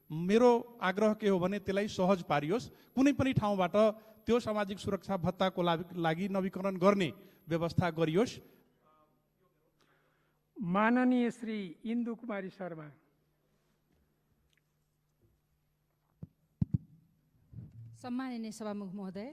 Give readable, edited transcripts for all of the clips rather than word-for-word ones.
मेरो आग्रह के हो भने त्यसलाई सहज पारियोस्, कुनै पनि ठाउँबाट त्यो सामाजिक सुरक्षा भत्ताको लागि नवीकरण गर्ने व्यवस्था गरियोस्। माननीय श्री इन्दु कुमारी शर्मा। सम्माननीय सभामुख महोदय,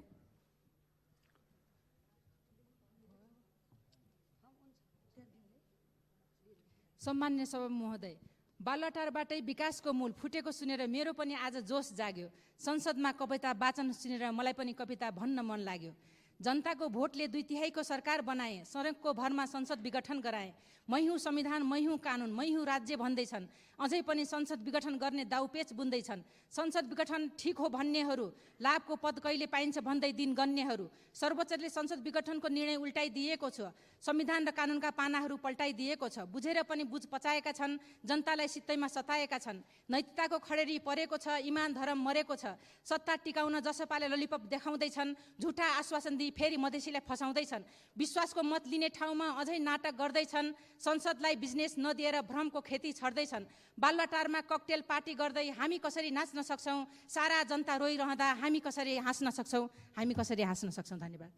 सम्माननीय सभामुख महोदय, बालुवाटारबाटै विकासको मूल फुटेको सुनेर मेरो पनि आज जोस जाग्यो। संसदमा कविता वाचन सुनेर मलाई पनि कविता भन्न मन लाग्यो। जनताको भोटले 2/3 सरकार बनाए, सडकको भरमा संसद विघटन गराए। मै हुँ संविधान, मै हुँ कानुन, मै हुँ राज्य भन्दैछन्। अझै पनि संसद विघटन गर्ने दाउपेच बुन्दैछन्। संसद विघटन ठिक हो भन्नेहरू, लाभको पद कहिले पाइन्छ भन्दै दिन गन्नेहरू। सर्वोच्चले संसद विघटनको निर्णय उल्टाइदिएको छ। संविधान र कानुनका पानाहरू पल्टाइदिएको छ। बुझेर पनि बुझ पचाएका छन्, जनतालाई सित्तैमा सताएका छन्। नैतिकताको खडेरी परेको छ, इमान धर्म मरेको छ। सत्ता टिकाउन जसपाले ललिपप देखाउँदैछन्, झुटा आश्वासन दिई फेरि मधेसीलाई फसाउँदैछन्। विश्वासको मत लिने ठाउँमा अझै नाटक गर्दैछन्। संसदलाई बिजनेस नदिएर भ्रमको खेती छर्दैछन्। बालुवाटारमा ककटेल पार्टी गर्दै हामी कसरी नाच्न सक्छौँ? सारा जनता रोइरहँदा हामी कसरी हाँस्न सक्छौँ? हामी कसरी हाँस्न सक्छौँ? धन्यवाद।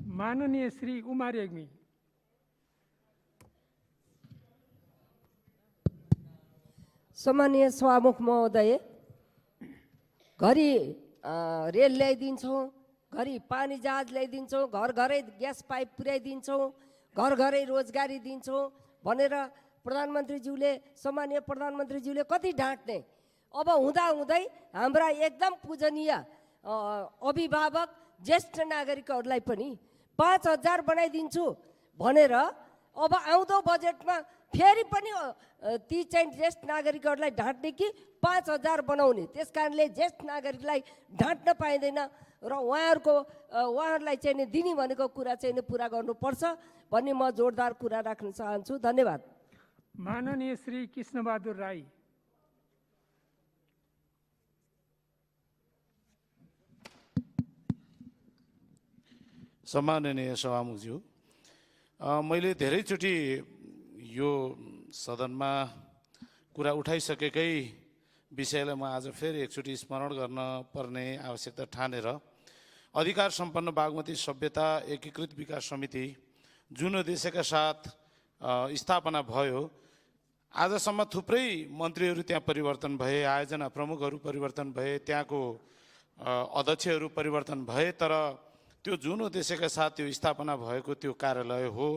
माननीय श्री उमा रेग्मी। सम्मानीय सभामुख महोदय, घरि रेल ल्याइदिन्छौँ, घरि पानी जहाज ल्याइदिन्छौँ, घर घरै ग्यास पाइप पुर्याइदिन्छौँ, घर घरै रोजगारी दिन्छौँ भनेर प्रधानमन्त्रीज्यूले, सम्मानीय प्रधानमन्त्रीज्यूले कति ढाँट्ने। अब हुँदाहुँदै हाम्रा एकदम पूजनीय अभिभावक ज्येष्ठ नागरिकहरूलाई पनि 5,000 बनाइदिन्छु भनेर अब आउँदो बजेटमा फेरि पनि ती चाहिँ ज्येष्ठ नागरिकहरूलाई ढाँट्ने कि 5,000 बनाउने। त्यस कारणले ज्येष्ठ नागरिकलाई ढाँट्न पाइँदैन र उहाँहरूलाई चाहिँ दिने भनेको कुरा चाहिँ पुरा गर्नुपर्छ भन्ने म जोडदार कुरा राख्न चाहन्छु। धन्यवाद। माननीय श्री कृष्णबहादुर राई। सम्माननीय सभामुखज्यू, मैले धेरैचोटि यो सदनमा कुरा उठाइसकेकै विषयलाई म आज फेरि एकचोटि स्मरण गर्न पर्ने आवश्यकता ठानेर अधिकार सम्पन्न बागमती सभ्यता एकीकृत विकास समिति जुन उद्देश्यका साथ स्थापना भयो, आजसम्म थुप्रै मन्त्रीहरू त्यहाँ परिवर्तन भए, आयोजना प्रमुखहरू परिवर्तन भए, त्यहाँको अध्यक्षहरू परिवर्तन भए, तर त्यो जुन उद्देश्यका साथ त्यो स्थापना भएको त्यो कार्यालय हो,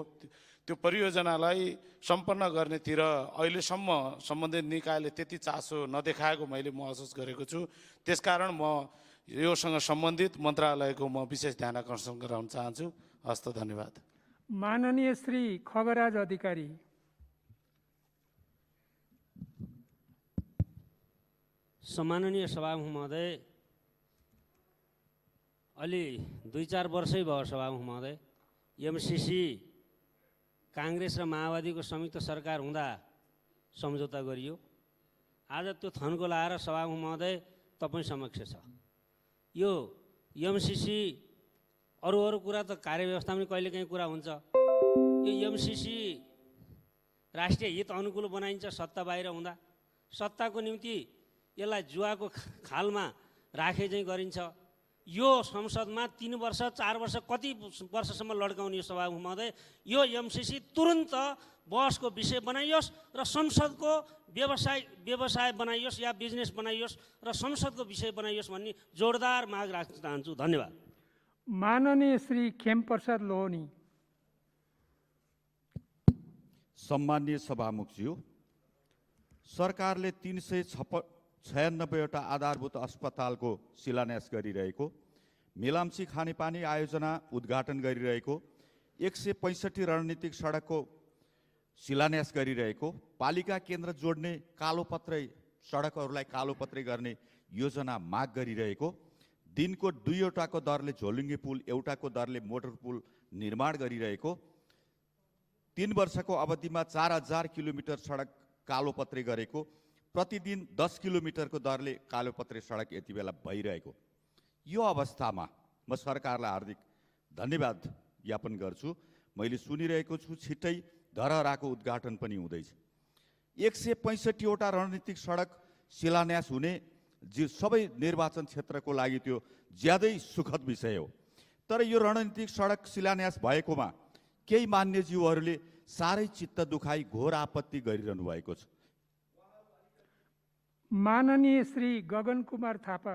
त्यो परियोजनालाई सम्पन्न गर्नेतिर अहिलेसम्म सम्बन्धित निकायले त्यति चासो नदेखाएको मैले महसुस गरेको छु। त्यसकारण म योसँग सम्बन्धित मन्त्रालयको म विशेष ध्यान आकर्षण गराउन चाहन्छु। हस्त, धन्यवाद। माननीय श्री खगराज अधिकारी। सम्माननीय सभामुख महोदय, अलि 2-4 वर्षै भयो सभामुख महोदय, एमसीसी काङ्ग्रेस र माओवादीको संयुक्त सरकार हुँदा सम्झौता गरियो। आज त्यो थन्को लाएर सभामुख महोदय तपाईँ समक्ष छ। यो एमसीसी अरू कुरा त कार्यव्यवस्था पनि कहिलेकाहीँ कुरा हुन्छ। यो एमसीसी राष्ट्रिय हित अनुकूल बनाइन्छ सत्ता बाहिर हुँदा। सत्ताको निम्ति यसलाई जुवाको खालमा राखे चाहिँ गरिन्छ। यो संसदमा 3 वर्ष 4 वर्ष कति वर्षसम्म लड्काउने सभामुख महोदय, यो एमसीसी तुरन्त बहसको विषय बनाइयोस् र संसदको व्यवसाय बनाइयोस् या बिजनेस बनाइयोस् र संसदको विषय बनाइयोस् भन्ने जोरदार माग राख्न चाहन्छु। धन्यवाद। माननीय श्री खेमप्रसाद लोहनी। सम्माननीय सभामुखज्यू, सरकारले 396वटा आधारभूत अस्पतालको शिलान्यास गरिरहेको, मेलाम्ची खानेपानी आयोजना उद्घाटन गरिरहेको, 165 रणनीतिक सडकको शिलान्यास गरिरहेको, पालिका केन्द्र जोड्ने कालोपत्रै सडकहरूलाई कालोपत्रै गर्ने योजना माग गरिरहेको, दिनको 2वटाको दरले झोलुङ्गे पुल, एउटाको दरले मोटर पुल निर्माण गरिरहेको, 3 वर्षको अवधिमा 4000 किलोमिटर सडक कालोपत्रै गरेको, प्रतिदिन 10 किलोमिटरको दरले कालोपत्रे सडक यति बेला भइरहेको, यो अवस्थामा म सरकारलाई हार्दिक धन्यवाद ज्ञापन गर्छु। मैले सुनिरहेको छु छिट्टै धरहराको उद्घाटन पनि हुँदैछ। 165वटा रणनीतिक सडक शिलान्यास हुने सबै निर्वाचन क्षेत्रको लागि त्यो ज्यादै सुखद विषय हो। तर यो रणनीतिक सडक शिलान्यास भएकोमा केही मान्यज्यूहरूले साह्रै चित्त दुखाई घोर आपत्ति गरिरहनु भएको छ। माननीय श्री गगन कुमार थापा।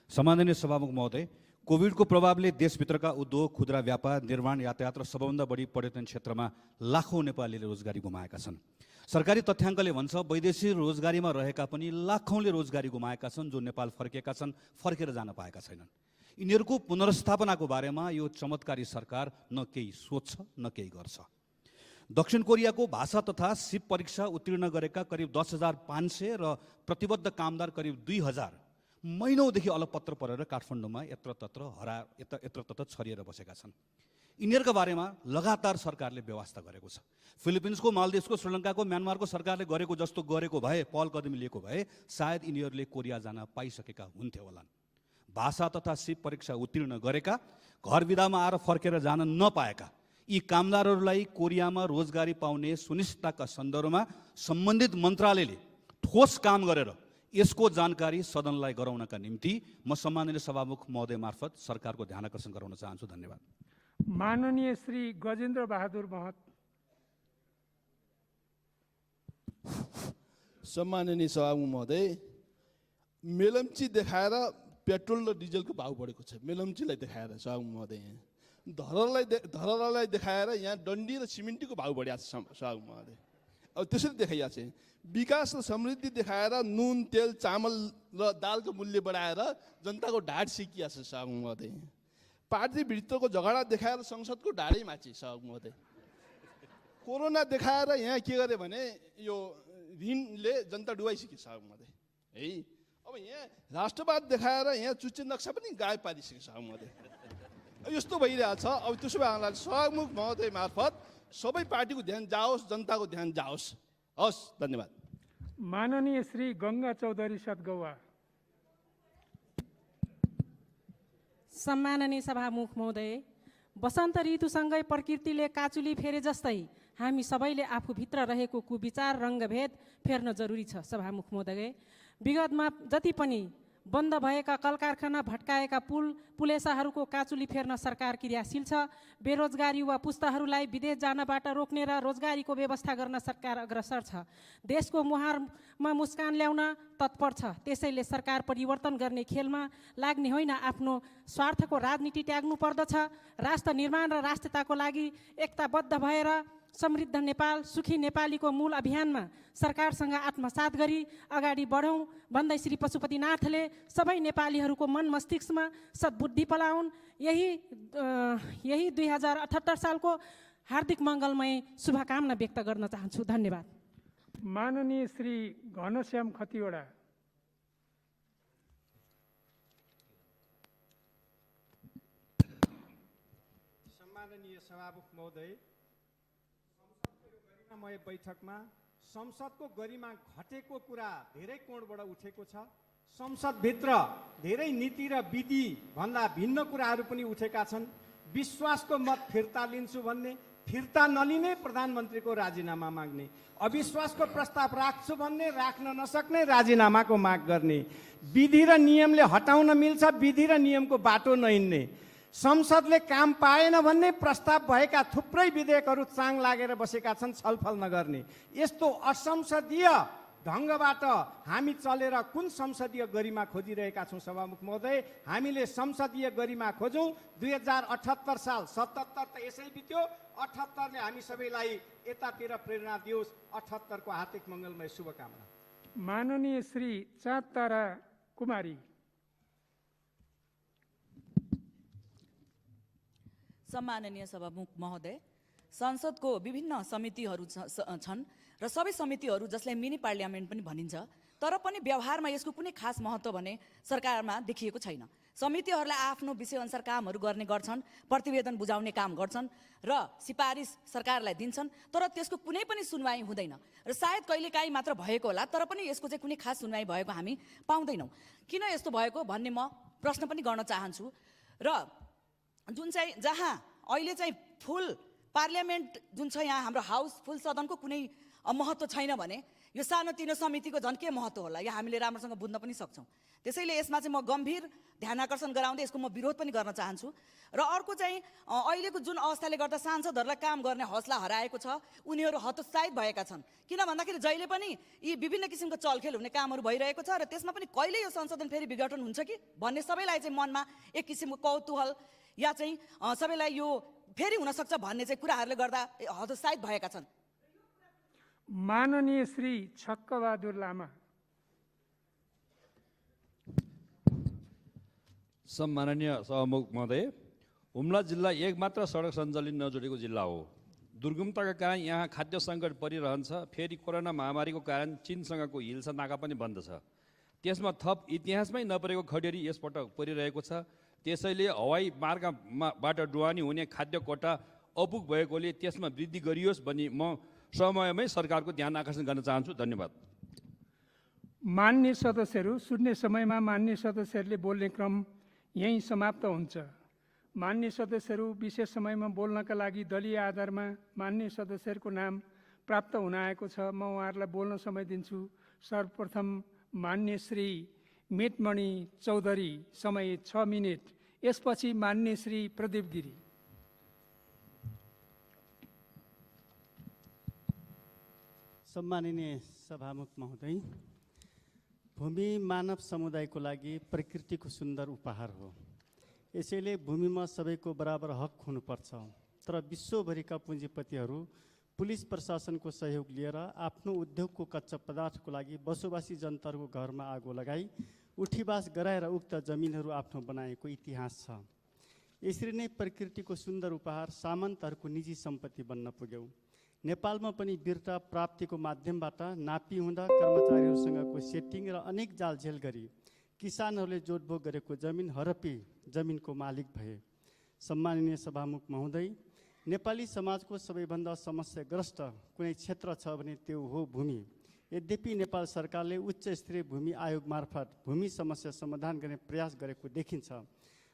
सम्माननीय सभामुख महोदय, कोभिडको प्रभावले देशभित्रका उद्योग, खुद्रा व्यापार, निर्माण, यातायात र सबभन्दा बढी पर्यटन क्षेत्रमा लाखौँ नेपालीले रोजगारी गुमाएका छन्। सरकारी तथ्याङ्कले भन्छ वैदेशिक रोजगारीमा रहेका पनि लाखौँले रोजगारी गुमाएका छन्, जो नेपाल फर्केका छन्, फर्केर जान पाएका छैनन्। यिनीहरूको पुनर्स्थापनाको बारेमा यो चमत्कारी सरकार न केही सोच्छ न केही गर्छ। दक्षिण कोरियाको भाषा तथा सिप परीक्षा उत्तीर्ण गरेका करिब 10,500 र प्रतिबद्ध कामदार करिब 2,000 महिनौदेखि अलपत्र परेर काठमाडौँमा यत्रतत्र छरिएर बसेका छन्। यिनीहरूका बारेमा लगातार सरकारले व्यवस्था गरेको छ। फिलिपिन्सको, मालदिभ्सको, श्रीलङ्काको, म्यानमारको सरकारले गरेको जस्तो गरेको भए, पहल कदमी लिएको भए सायद यिनीहरूले कोरिया जान पाइसकेका हुन्थे होलान्। भाषा तथा सिप परीक्षा उत्तीर्ण गरेका, घर विदामा आएर फर्केर जान नपाएका यी कामदारहरूलाई कोरियामा रोजगारी पाउने सुनिश्चितताका सन्दर्भमा सम्बन्धित मन्त्रालयले ठोस काम गरेर यसको जानकारी सदनलाई गराउनका निम्ति म सम्माननीय सभामुख महोदय मार्फत सरकारको ध्यान आकर्षण गराउन चाहन्छु। धन्यवाद। माननीय श्री गजेन्द्र बहादुर महत। सम्माननीय सभामुख महोदय, मेलम्ची देखाएर पेट्रोल र डिजलको भाउ बढेको छ। मेलम्चीलाई देखाएर सभामुख महोदय, धरहरालाई देखाएर यहाँ डन्डी र सिमेन्टीको भाउ बढिएको छ सभामुख महोदय। अब त्यसरी देखाइएको छ। विकास र समृद्धि देखाएर नुन, तेल, चामल र दालको मूल्य बढाएर जनताको ढाड सिकिएको छ सभामुख महोदय। पार्टीभित्रको झगडा देखाएर संसदको ढाडै माची सभामुख महोदय। कोरोना देखाएर यहाँ के गरे भने यो ऋणले जनता डुबाइसक्यो सभामुख महोदय है। अब यहाँ राष्ट्रवाद देखाएर यहाँ चुच्चे नक्सा पनि गायब पारिसक्यो सभामुख महोदय। यस्तो भइरहेछ। अब त्यसो भए सभामुख महोदय मार्फत सबै पार्टीको ध्यान जाओस्, जनताको ध्यान जाओस्। हस्, धन्यवाद। माननीय श्री गङ्गा चौधरी सतगौवा। सम्माननीय सभामुख महोदय, वसन्त ऋतुसँगै प्रकृतिले काचुली फेरे जस्तै हामी सबैले आफूभित्र रहेको कुविचार, रङ्गभेद फेर्न जरुरी छ। सभामुख महोदय, विगतमा जति पनि बन्द भएका कल कारखाना, भट्काएका पुलेसाहरूको काचुली फेर्न सरकार क्रियाशील छ। बेरोजगारी युवा पुस्ताहरूलाई विदेश जानबाट रोक्ने र रोजगारीको व्यवस्था गर्न सरकार अग्रसर छ। देशको मुहारमा मुस्कान ल्याउन तत्पर छ। त्यसैले सरकार परिवर्तन गर्ने खेलमा लाग्ने होइन, आफ्नो स्वार्थको राजनीति त्याग्नु पर्दछ। राष्ट्र निर्माण र राष्ट्रियताको लागि एकताबद्ध भएर समृद्ध नेपाल, सुखी नेपालीको मूल अभियानमा सरकारसँग आत्मसात गरी अगाडि बढौँ भन्दै श्री पशुपतिनाथले सबै नेपालीहरूको मन मस्तिष्कमा सद्बुद्धि पलाउन्। यही 2078 सालको हार्दिक मङ्गलमय शुभकामना व्यक्त गर्न चाहन्छु। धन्यवाद। माननीय श्री घनश्याम खतिवडा। सम्माननीय सभामुख महोदय, गरिमामय बैठकमा संसदको गरिमा घटेको कुरा धेरै कोणबाट उठेको छ। संसदभित्र धेरै नीति र विधि भन्दा भिन्न कुराहरू पनि उठेका छन्। विश्वासको मत फिर्ता लिन्छु भन्ने, फिर्ता नलिने प्रधानमन्त्रीको राजीनामा माग्ने, अविश्वासको प्रस्ताव राख्छु भन्ने, राख्न नसक्ने राजीनामाको माग गर्ने, विधि र नियमले हटाउन मिल्छ, विधि र नियमको बाटो नहिँड्ने, संसदले काम पाएन भन्ने, प्रस्ताव भएका थुप्रै विधेयकहरू चाङ लागेर बसेका छन्, छलफल नगर्ने। यस्तो असंसदीय ढङ्गबाट हामी चलेर कुन संसदीय गरिमा खोजिरहेका छौँ सभामुख महोदय? हामीले संसदीय गरिमा खोजौँ। 2078 साल, 77 त यसै बित्यो, 78ले हामी सबैलाई यतातिर प्रेरणा दियोस्। 78 को हार्दिक मङ्गलमय शुभकामना। माननीय श्री चाँद तारा कुमारी। सम्माननीय सभामुख महोदय, संसदको विभिन्न समितिहरू छन् र सबै समितिहरू जसलाई मिनी पार्लियामेन्ट पनि भनिन्छ, तर पनि व्यवहारमा यसको कुनै खास महत्त्व भने सरकारमा देखिएको छैन। समितिहरूलाई आफ्नो विषयअनुसार कामहरू गर्ने गर्छन्, प्रतिवेदन बुझाउने काम गर्छन् र सिफारिस सरकारलाई दिन्छन्, तर त्यसको कुनै पनि सुनवाई हुँदैन र सायद कहिलेकाहीँ मात्र भएको होला, तर पनि यसको चाहिँ कुनै खास सुनवाई भएको हामी पाउँदैनौँ। किन यस्तो भएको भन्ने म प्रश्न पनि गर्न चाहन्छु। र जुन चाहिँ जहाँ अहिले चाहिँ फुल पार्लियामेन्ट जुन छ, यहाँ हाम्रो हाउस फुल सदनको कुनै महत्त्व छैन भने यो सानोतिनो समितिको झन् के महत्त्व होला यो हामीले राम्रोसँग बुझ्न पनि सक्छौँ। त्यसैले यसमा चाहिँ म गम्भीर ध्यान आकर्षण गराउँदै यसको म विरोध पनि गर्न चाहन्छु। र अर्को चाहिँ अहिलेको जुन अवस्थाले गर्दा सांसदहरूलाई काम गर्ने हौसला हराएको छ, उनीहरू हतोत्साहित भएका छन्। किन भन्दाखेरि जहिले पनि यी विभिन्न किसिमको चलखेल हुने कामहरू भइरहेको छ र त्यसमा पनि कहिले यो संशोधन फेरि विघटन हुन्छ कि भन्ने सबैलाई चाहिँ मनमा एक किसिमको कौतूहल या चाहिँ सबैलाई यो फेरि हुनसक्छ भन्ने चाहिँ कुराहरूले गर्दा हतोत्साहित भएका छन्। माननीय श्री छक्कबहादुर लामा। सम्माननीय सभामुख महोदय, हुम्ला जिल्ला एक मात्र सडक सञ्चालन नजोडेको जिल्ला हो। दुर्गमताका कारण यहाँ खाद्य सङ्कट परिरहन्छ। फेरि कोरोना महामारीको कारण चीनसँगको हिल्सा नाका पनि बन्द छ। त्यसमा थप इतिहासमै नपरेको खडेरी यसपटक परिरहेको छ। त्यसैले हवाई मार्गबाट ढुवानी हुने खाद्य कोटा अपुग भएकोले त्यसमा वृद्धि गरियोस् भनी म समयमै सरकारको ध्यान आकर्षण गर्न चाहन्छु। धन्यवाद। मान्य सदस्यहरू, सुन्ने समयमा मान्य सदस्यहरूले बोल्ने क्रम यहीँ समाप्त हुन्छ। मान्य सदस्यहरू विशेष समयमा बोल्नका लागि दलीय आधारमा मान्य सदस्यहरूको नाम प्राप्त हुन आएको छ। म उहाँहरूलाई बोल्न समय दिन्छु। सर्वप्रथम मान्य श्री मितमणि चौधरी, समय 6 मिनेट। यसपछि मान्य श्री प्रदीप गिरी। सम्माननीय सभामुख महोदय, भूमि मानव समुदायको लागि प्रकृतिको सुन्दर उपहार हो। यसैले भूमिमा सबैको बराबर हक हुनुपर्छ। तर विश्वभरिका पुँजीपतिहरू पुलिस प्रशासनको सहयोग लिएर आफ्नो उद्योगको कच्चा पदार्थको लागि बसोबासी जनताहरूको घरमा आगो लगाई उठीबास गराएर उक्त जमिनहरू आफ्नो बनाएको इतिहास छ। यसरी नै प्रकृतिको सुन्दर उपहार सामन्तहरूको निजी सम्पत्ति बन्न पुग्यो। नेपालमा पनि वीरता प्राप्तिको माध्यमबाट नापी हुँदा कर्मचारीहरूसँगको सेटिङ र अनेक जालझेल गरी किसानहरूले जोडभोग गरेको जमिन हरपी जमिनको मालिक भए। सम्माननीय सभामुख महोदय, नेपाली समाजको सबैभन्दा समस्याग्रस्त कुनै क्षेत्र छ भने त्यो हो भूमि। यद्यपि नेपाल सरकारले उच्च स्तरीय भूमि आयोग मार्फत भूमि समस्या समाधान गर्ने प्रयास गरेको देखिन्छ।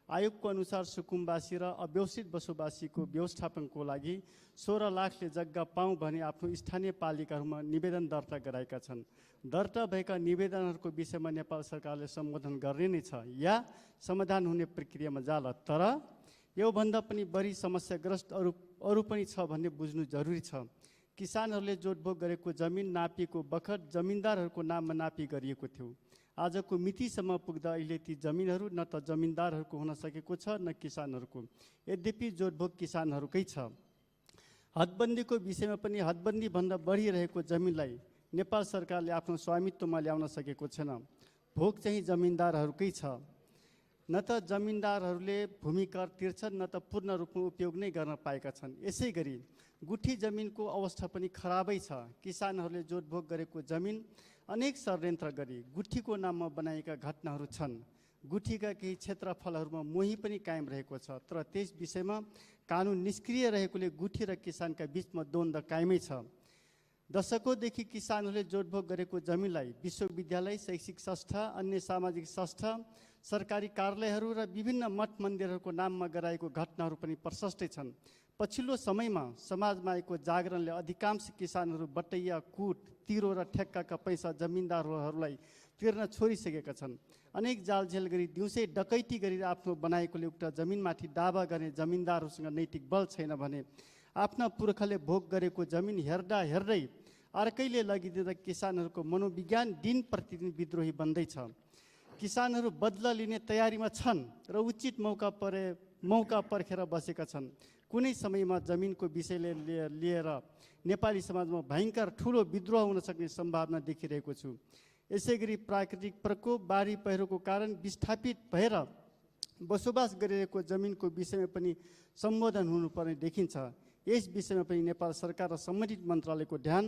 आयोगको अनुसार सुकुम्बासी र अव्यवस्थित बसोबासीको व्यवस्थापनको लागि 16 लाखले जग्गा पाऊँ भने आफ्नो स्थानीय पालिकाहरूमा निवेदन दर्ता गराएका छन्। दर्ता भएका निवेदनहरूको विषयमा नेपाल सरकारले सम्बोधन गर्ने नै छ या समाधान हुने प्रक्रियामा जाला। तर योभन्दा पनि बढी समस्याग्रस्त अरू पनि छ भन्ने बुझ्नु जरुरी छ। किसानहरूले जोडभोग गरेको जमिन नापिएको बखत जमिनदारहरूको नाममा नापी गरिएको थियो। आजको मितिसम्म पुग्दा अहिले ती जमिनहरू न त जमिनदारहरूको हुन सकेको छ न किसानहरूको। यद्यपि जोडभोग किसानहरूकै छ। हदबन्दीको विषयमा पनि हदबन्दीभन्दा बढिरहेको जमिनलाई नेपाल सरकारले आफ्नो स्वामित्वमा ल्याउन सकेको छैन। भोग चाहिँ जमिनदारहरूकै छ। न त जमिनदारहरूले भूमि कर तिर्छन् न त पूर्ण रूपमा उपयोग नै गर्न पाएका छन्। यसै गरी गुठी जमिनको अवस्था पनि खराबै छ। किसानहरूले जोडभोग गरेको जमिन अनेक षड्यन्त्र गरी गुठीको नाममा बनाएका घटनाहरू छन्। गुठीका केही क्षेत्रफलहरूमा मोही पनि कायम रहेको छ। तर त्यस विषयमा कानुन निष्क्रिय रहेकोले गुठी र किसानका बीचमा द्वन्द्व कायमै छ। दशकौँदेखि किसानहरूले जोडभोग गरेको जमिनलाई विश्वविद्यालय, शैक्षिक संस्था, अन्य सामाजिक संस्था, सरकारी कार्यालयहरू र विभिन्न मठ मन्दिरहरूको नाममा गराएको घटनाहरू पनि प्रशस्तै छन्। पछिल्लो समयमा समाजमा आएको जागरणले अधिकांश किसानहरू बटैया, कुट, तिरो र ठेक्काका पैसा जमिनदारहरूलाई तिर्न छोडिसकेका छन्। अनेक जालझेल गरी दिउँसै डकैती गरी आफ्नो बनाएकोले उक्त जमिनमाथि दावा गर्ने जमिनदारहरूसँग नैतिक बल छैन भने आफ्ना पुर्खाले भोग गरेको जमिन हेर्दा हेर्दै अर्कैले लगिदिँदा किसानहरूको मनोविज्ञान दिन प्रतिदिन विद्रोही बन्दैछ। किसानहरू बदला लिने तयारीमा छन् र उचित मौका पर्खेर बसेका छन्। कुनै समयमा जमिनको विषयले लिएर नेपाली समाजमा भयङ्कर ठुलो विद्रोह हुन सक्ने सम्भावना देखिरहेको छु। यसै गरी प्राकृतिक प्रकोप, बाढी पहिरोको कारण विस्थापित भएर बसोबास गरिरहेको जमिनको विषयमा पनि सम्बोधन हुनुपर्ने देखिन्छ। यस विषयमा पनि नेपाल सरकार र सम्बन्धित मन्त्रालयको ध्यान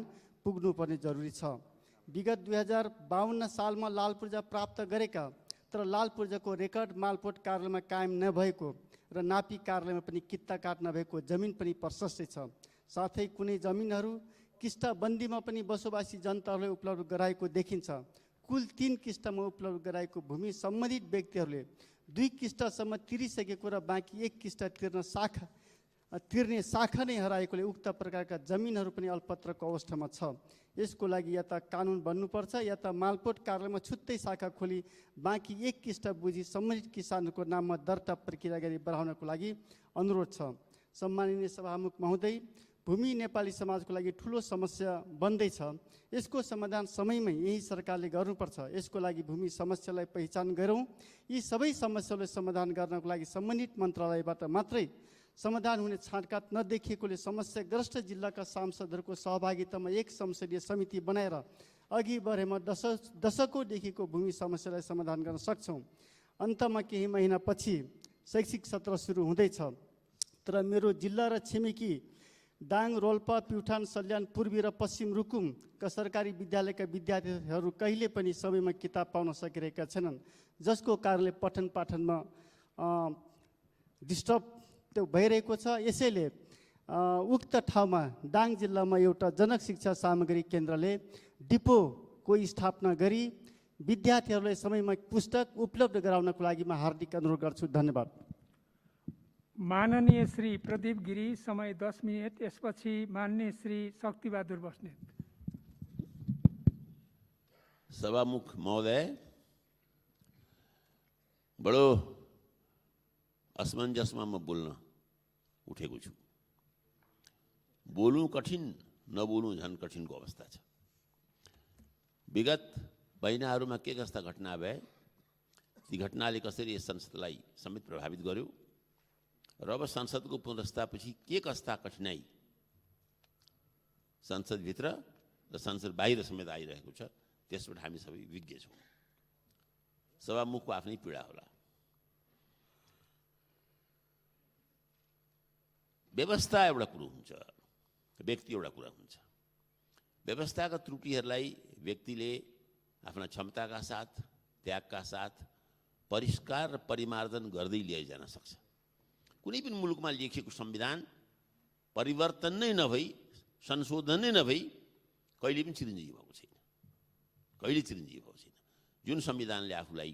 पुग्नुपर्ने जरुरी छ। विगत 2052 सालमा लाल पूर्जा प्राप्त गरेका तर लाल पूर्जाको रेकर्ड मालपोत कार्यालयमा कायम नभएको र नापी कार्यालयमा पनि किस्ता काट नभएको जमिन पनि प्रशस्तै छ। साथै कुनै जमिनहरू किस्ताबन्दीमा पनि बसोबासी जनताहरूलाई उपलब्ध गराएको देखिन्छ। कुल 3 किस्तामा उपलब्ध गराएको भूमि सम्बन्धित व्यक्तिहरूले 2 किस्तासम्म तिरिसकेको र बाँकी 1 किस्ता तिर्न तिर्ने शाखा नै हराएकोले उक्त प्रकारका जमिनहरू पनि अल्पत्रको अवस्थामा छ। यसको लागि या त कानुन बन्नुपर्छ या त मालपोत कार्यालयमा छुट्टै शाखा खोली बाँकी एक किस्ता बुझी सम्बन्धित किसानहरूको नाममा दर्ता प्रक्रिया गरी बढाउनको लागि अनुरोध छ। सम्माननीय सभामुख महोदय, भूमि नेपाली समाजको लागि ठुलो समस्या बन्दैछ। यसको समाधान समयमै यही सरकारले गर्नुपर्छ। यसको लागि भूमि समस्यालाई पहिचान गरौँ। यी सबै समस्यालाई समाधान गर्नको लागि सम्बन्धित मन्त्रालयबाट मात्रै समाधान हुने छाँटकाट नदेखिएकोले समस्याग्रस्त जिल्लाका सांसदहरूको सहभागितामा एक संसदीय समिति बनाएर अघि बढेमा दशकौँदेखिको भूमि समस्यालाई समाधान गर्न सक्छौँ। अन्तमा केही महिनापछि शैक्षिक सत्र सुरु हुँदैछ, तर मेरो जिल्ला र छिमेकी दाङ, रोल्पा, प्युठान, सल्यान, पूर्वी र पश्चिम रुकुमका सरकारी विद्यालयका विद्यार्थीहरू कहिले पनि समयमा किताब पाउन सकिरहेका छैनन्, जसको कारणले पठन पाठनमा डिस्टर्ब भइरहेको छ। यसैले उक्त ठाउँमा दाङ जिल्लामा एउटा जनक शिक्षा सामग्री केन्द्रले डिपोको स्थापना गरी विद्यार्थीहरूलाई समयमा पुस्तक उपलब्ध गराउनको लागि म हार्दिक अनुरोध गर्छु। धन्यवाद। माननीय श्री प्रदीप गिरी, समय 10 मिनट। यसपछि माननीय श्री शक्तिबहादुर बस्नेत। सभामुख महोदय, बडो असमञ्जसमा म बोल्न उठेको छु। बोलौँ कठिन, नबोलौँ झन् कठिनको अवस्था छ। विगत महिनाहरूमा के कस्ता घटना भए, ती घटनाले कसरी यस संसदलाई समेत प्रभावित गर्यो र अब संसदको पुनर्स्थापपछि के कस्ता कठिनाई संसदभित्र र संसद बाहिर समेत आइरहेको छ, त्यसबाट हामी सबै विज्ञ छौँ। सभामुखको आफ्नै पीडा होला। व्यवस्था एउटा कुरो हुन्छ, व्यक्ति एउटा कुरा हुन्छ। व्यवस्थाका त्रुटिहरूलाई व्यक्तिले आफ्ना क्षमताका साथ, त्यागका साथ परिष्कार र परिमार्जन गर्दै ल्याइजान सक्छ। कुनै पनि मुलुकमा लेखिएको संविधान परिवर्तन नै नभई, संशोधन नै नभई कहिले पनि चिरञ्जीवी भएको छैन, कहिले चिरञ्जीवी भएको छैन। जुन संविधानले आफूलाई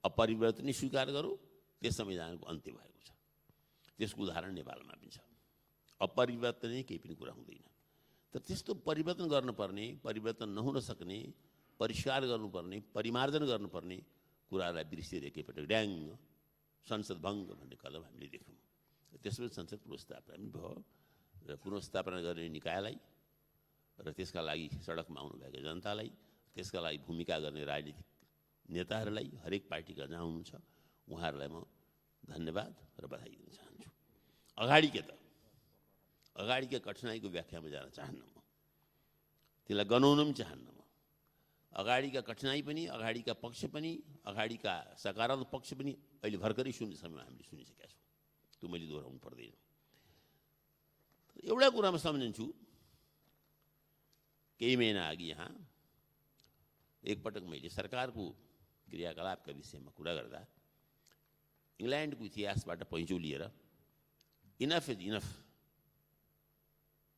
अपरिवर्तनीय स्वीकार गर्यो, त्यस संविधानको अन्त्य भएको छ। त्यसको उदाहरण नेपालमा पनि छ। अपरिवर्तनीय केही पनि कुरा हुँदैन। तर त्यस्तो परिवर्तन गर्नुपर्ने, परिवर्तन नहुन सक्ने, परिष्कार गर्नुपर्ने, परिमार्जन गर्नुपर्ने कुरालाई बिर्सिएर एकैपटक ड्याङ संसद भङ्ग भन्ने कदम हामीले देख्यौँ। त्यसपछि संसद पुनर्स्थापना पनि भयो र पुनर्स्थापना गर्ने निकायलाई र त्यसका लागि सडकमा आउनुभएका जनतालाई, त्यसका लागि भूमिका गर्ने राजनीतिक नेताहरूलाई, हरेक पार्टीका जहाँ हुनुहुन्छ उहाँहरूलाई म धन्यवाद र बधाई दिन चाहन्छु। अगाडिका कठिनाइको व्याख्यामा जान चाहन्न म, त्यसलाई गनाउन पनि चाहन्न म। अगाडिका कठिनाइ पनि, अगाडिका पक्ष पनि, अगाडिका सकारात्मक पक्ष पनि अहिले भर्खरै सुन्ने समयमा हामीले सुनिसकेका छौँ। त्यो मैले दोहोऱ्याउनु पर्दैन। एउटा कुरामा सम्झन्छु, केही महिना अघि यहाँ एकपटक मैले सरकारको क्रियाकलापका विषयमा कुरा गर्दा इङ्ल्यान्डको इतिहासबाट पैँचो लिएर इनफ इज इनफ,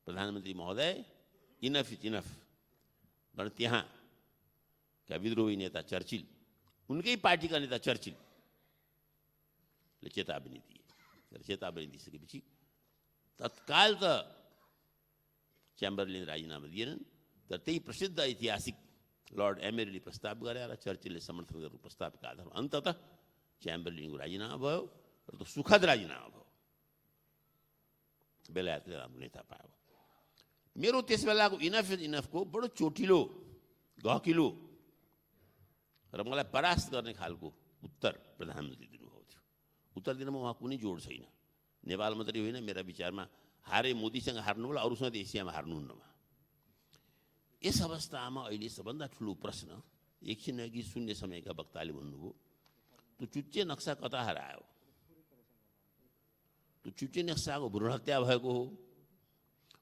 प्रधानमन्त्री महोदय इनफ इज इनफ भनेर त्यहाँका विद्रोही नेता चर्चिल, उनकै पार्टीका नेता चर्चिलले चेतावनी दिए। तर चेतावनी दिइसकेपछि तत्काल त च्याम्बरलेन राजीनामा दिएनन्, तर त्यही प्रसिद्ध ऐतिहासिक लर्ड एमेरीले प्रस्ताव गरेर चर्चिलले समर्थन गरेको प्रस्तावका आधारमा अन्ततः च्याम्बरलेनको राजीनामा भयो र त्यो सुखद राजीनामा भयो। बेलायतले राम्रो नेता पायो। मेरो त्यस बेलाको इनफ इज इनफको बडो चोटिलो, गहकिलो र मलाई परास्त गर्ने खालको उत्तर प्रधानमन्त्री दिनुभएको थियो। उत्तर दिनमा उहाँ कुनै जोड छैन। नेपाल मात्रै होइन, मेरा विचारमा हारे मोदीसँग हार्नु होला, अरूसँग एसियामा हार्नुहुन्नमा। यस अवस्थामा अहिले सबभन्दा ठुलो प्रश्न, एकछिन अघि शून्य समयका वक्ताले भन्नुभयो, त्यो चुच्चे नक्सा कता हरायो? त्यो चुच्चे नक्साको भ्रूण हत्या भएको हो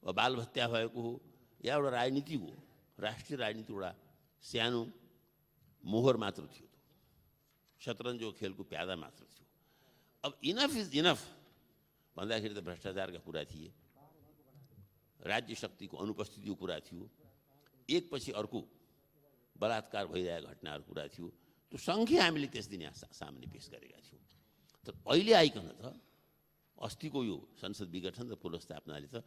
वा बाल हत्या भएको हो या एउटा राजनीति हो, राष्ट्रिय राजनीति एउटा सानो मोहर मात्र थियो, शतरन्जको खेलको प्यादा मात्र थियो। अब इनफ इज इनफ भन्दाखेरि त भ्रष्टाचारका कुरा थिए, राज्य शक्तिको अनुपस्थितिको कुरा थियो, एकपछि अर्को बलात्कार भइरहेका घटनाहरूको कुरा थियो। त्यो सङ्ख्या हामीले त्यस दिन यहाँ सामने पेश गरेका थियौँ। तर अहिले आइकन त अस्तिको यो संसद विघटन र पुनर्स्थापनाले त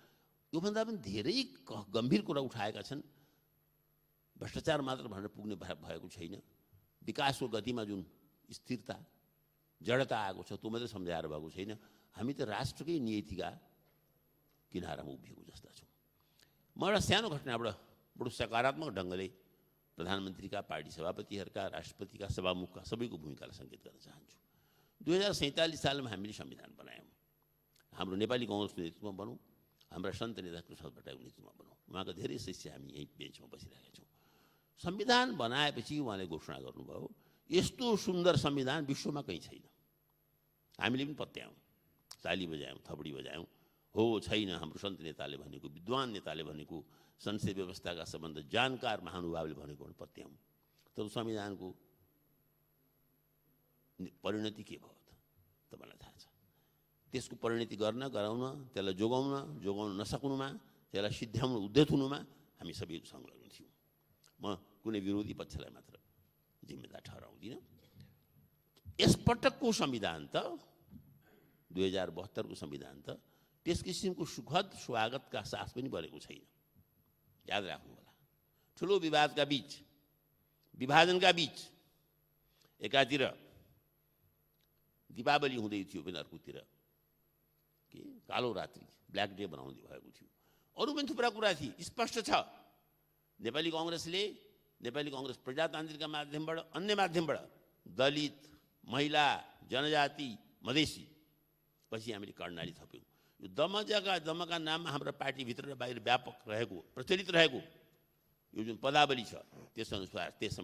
योभन्दा पनि धेरै गम्भीर कुरा उठाएका छन्। भ्रष्टाचार मात्र भनेर पुग्ने भएको छैन, विकासको गतिमा जुन स्थिरता जडता आएको छ त्यो मात्रै सम्झाएर भएको छैन। हामी त राष्ट्रकै नीतिका किनारामा उभिएको जस्ता छौँ। म एउटा सानो घटनाबाट बडो सकारात्मक ढङ्गले प्रधानमन्त्रीका, पार्टी सभापतिहरूका, राष्ट्रपतिका, सभामुखका सबैको भूमिकालाई सङ्केत गर्न चाहन्छु। 2047 सालमा हामीले संविधान बनायौँ। हाम्रो नेपाली काङ्ग्रेसको नेतृत्वमा बनौँ, हाम्रा सन्त नेता कृष्ण भट्टराईको नेतृत्वमा बनौँ। उहाँका धेरै शिष्य हामी यहीँ बेन्चमा बसिरहेका छौँ। संविधान बनाएपछि उहाँले घोषणा गर्नुभयो, यस्तो सुन्दर संविधान विश्वमा कहीँ छैन। हामीले पनि पत्यायौँ, ताली बजायौँ, थपडी बजायौँ। हो छैन, हाम्रो सन्त नेताले भनेको, विद्वान नेताले भनेको, संसदीय व्यवस्थाका सम्बन्ध जानकार महानुभावले भनेको पत्यायौँ। तर संविधानको परिणति के भयो त तपाईँलाई थाहा छ। त्यसको परिणति गर्न, गराउन, त्यसलाई जोगाउन नसक्नुमा, त्यसलाई सिद्ध्याउन उद्यत हुनुमा हामी सबै संलग्न थियौँ। म कुनै विरोधी पक्षलाई मात्र जिम्मेदार ठहराउँदिनँ। यसपटकको संविधान त 2072 को संविधान त त्यस किसिमको सुखद स्वागतका साथ पनि बनेको छैन। याद राख्नु होला, ठुलो विवादका बीच, विभाजनका बीच एकातिर दीपावली हुँदै थियो पनि अर्कोतिर के कालो रात्रि, ब्ल्याक डे बनाउँदै भएको थियो। अरू पनि थुप्रा कुरा थिए। स्पष्ट छ नेपाली काङ्ग्रेस प्रजातान्त्रिकका माध्यमबाट, अन्य माध्यमबाट दलित, महिला, जनजाति, मधेसी, पछि हामीले कर्णाली थप्यौँ। यो दमका नाममा हाम्रो पार्टीभित्र र बाहिर व्यापक रहेको, प्रचलित रहेको यो जुन पदावली छ त्यस अनुसार यस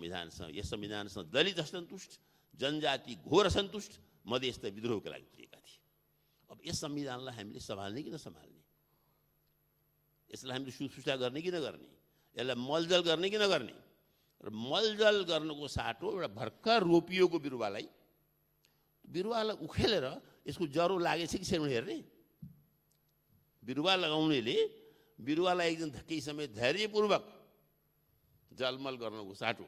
संविधानसँग दलित असन्तुष्ट, जनजाति घोर असन्तुष्ट, मधेस त विद्रोहका लागि उत्रिएका थिए। अब यस संविधानलाई हामीले सम्हाल्ने कि नसम्हाल्ने, यसलाई हामीले सुसुस्ता गर्ने कि नगर्ने, यसलाई मलजल गर्ने कि नगर्ने। र मलजल गर्नुको साटो एउटा भर्खर रोपिएको बिरुवालाई उखेलेर यसको जरो लागेछ कि छैन हेर्ने। बिरुवा लगाउनेले बिरुवालाई एकदम केही समय धैर्यपूर्वक जलमल गर्नुको साटो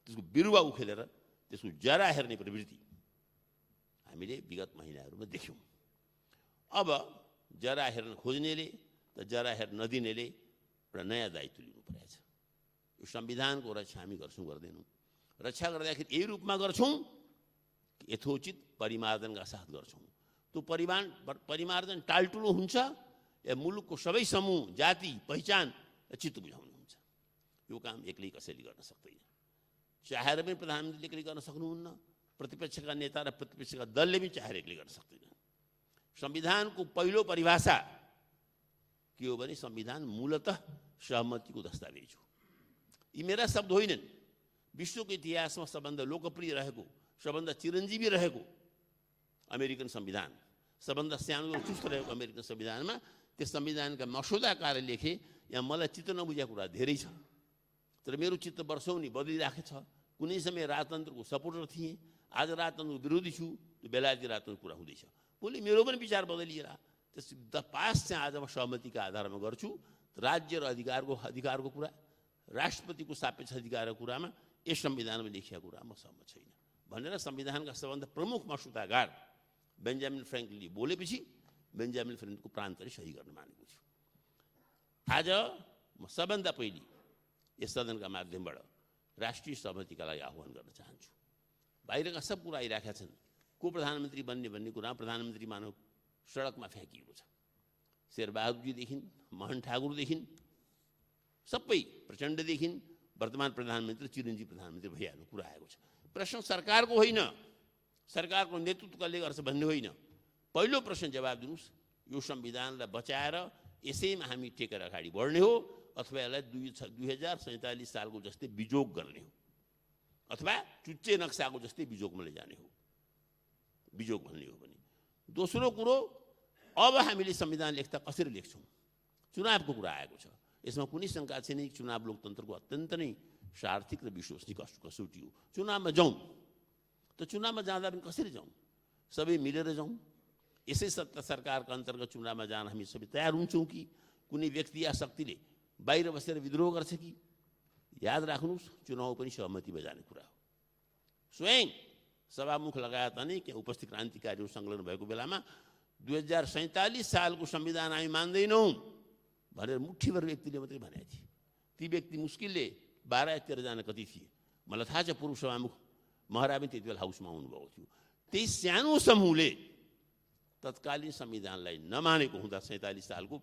त्यसको बिरुवा उखेलेर त्यसको जरा हेर्ने प्रवृत्ति हामीले विगत महिनाहरूमा देख्यौँ। अब जरा हेर्न खोज्नेले त जरा हेर्न नदिनेले एउटा नयाँ दायित्व लिनु परेछ। यो संविधानको रक्षा हामी गर्छौँ गर्दैनौँ। रक्षा गर्दाखेरि यही रूपमा गर्छौँ, यथोचित परिमार्जनका साथ गर्छौँ। त्यो परिमार्जन टालटुलो हुन्छ या मुलुकको सबै समूह, जाति, पहिचान चित्त बुझाउनु हुन्छ। यो काम एक्लै कसैले गर्न सक्दैन। चाहेर पनि प्रधानमन्त्रीले एक्लै गर्न सक्नुहुन्न, प्रतिपक्षका नेता र प्रतिपक्षका दलले पनि चाहेर एक्लै गर्न सक्दैन। संविधानको पहिलो परिभाषा के हो भने संविधान मूलतः सहमतिको दस्तावेज हो। यी मेरा शब्द होइनन्। विश्वको इतिहासमा सबभन्दा लोकप्रिय रहेको, सबभन्दा चिरञ्जीवी रहेको अमेरिकन संविधान, सबभन्दा सानो र चुस्त रहेको अमेरिकन संविधानमा त्यस संविधानका मसौदाकारले लेखे। यहाँ मलाई चित्त नबुझेको कुरा धेरै छ, तर मेरो चित्त वर्षौँ नि बदलिरहेको छ। कुनै समय राजतन्त्रको सपोर्टर थिएँ, आज राजतन्त्रको विरोधी छु। त्यो बेलायती राजतन्त्र कुरा हुँदैछ, भोलि मेरो पनि विचार बदलिएला। त्यस पास चाहिँ आज म सहमतिका आधारमा गर्छु। राज्य र अधिकारको कुरा, राष्ट्रपतिको सापेक्ष अधिकारको कुरामा यस संविधानमा लेखिएको कुरा म सहमत छैन भनेर संविधानका सबभन्दा प्रमुख मसौदाकार बेन्जामिन फ्रेङ्कलिनले बोलेपछि बेन्जामिन फ्रेङ्कलिनको प्रान्तले सही गर्न मानेको छु। आज म सबभन्दा पहिले यस सदनका माध्यमबाट राष्ट्रिय सहमतिका लागि आह्वान गर्न चाहन्छु। बाहिरका सब कुरा आइरहेका छन्। को प्रधानमन्त्री बन्ने भन्ने कुरा प्रधानमन्त्री मानव सडकमा फ्याँकिएको छ। शेरबहादुरजीदेखि मोहन ठाकुरदेखि सबै प्रचण्डदेखि वर्तमान प्रधानमन्त्री चिरञ्जीवी प्रधानमन्त्री भइहाल्नु कुरा आएको छ। प्रश्न सरकारको होइन, सरकारको नेतृत्व कसले गर्छ भन्ने होइन। पहिलो प्रश्न जवाब दिनुहोस्, यो संविधानलाई बचाएर यसैमा हामी टेकेर अगाडि बढ्ने हो अथवा यसलाई 2047 सालको जस्तै बिजोग गर्ने हो अथवा चुच्चे नक्साको जस्तै बिजोगमा लैजाने हो। बिजोग भन्ने हो भने दोस्रो कुरो, अब हामीले संविधान लेख्दा कसरी लेख्छौँ? चुनावको कुरा आएको छ। यसमा कुनै शङ्का छैन। चुनाव लोकतन्त्रको अत्यन्त नै सार्थिक र विश्वसनीय कसौटी हो। चुनावमा जाउँ, त चुनावमा जाँदा पनि कसरी जाउँ? सबै मिलेर जाउँ। यसै सत्ता सरकारको अन्तर्गत चुनावमा जान हामी सबै तयार हुन्छौँ कि कुनै व्यक्ति या शक्तिले बाहिर बसेर विद्रोह गर्छ कि? याद राख्नुहोस्, चुनाव पनि सहमतिमा जाने कुरा हो। स्वयं सभामुख लगायत अनेक उपस्थित क्रान्तिकारीहरू संलग्न भएको बेलामा 2047 सालको संविधान हामी मान्दैनौँ भनेर मुठीभर व्यक्तिले मात्रै भनेका थिए। ती व्यक्ति मुस्किलले 12 या 13 जना कति थिए मलाई थाहा छ। पूर्व सभामुख महरा पनि त्यति बेला हाउसमा आउनुभएको थियो। त्यही सानो समूहले तत्कालीन संविधानलाई नमानेको हुँदा 47 सालको